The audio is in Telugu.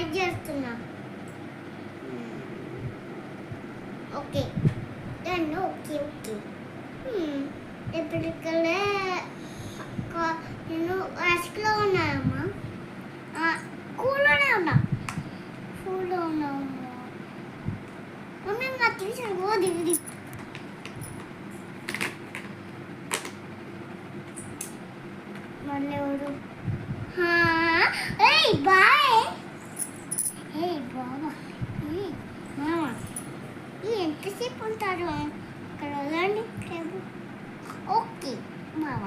టైప్ చేస్తున్నా. Okay done. Okay okay. ఎప్పటికల్లా నేను అస్క్లో ఉన్నానమ్మా. కూల్లోనే ఉన్నా. కూల్లో ఉన్నాము. మమ్మీ నా తీసాను ఓ దిగి మళ్ళీ ఎవరు? ఏయ్ బాయ్. ఏయ్ బాబా. మామ ఎంతసేపు ఉంటారు ఇక్కడ? వదండి టేబుల్. ఓకే మామ.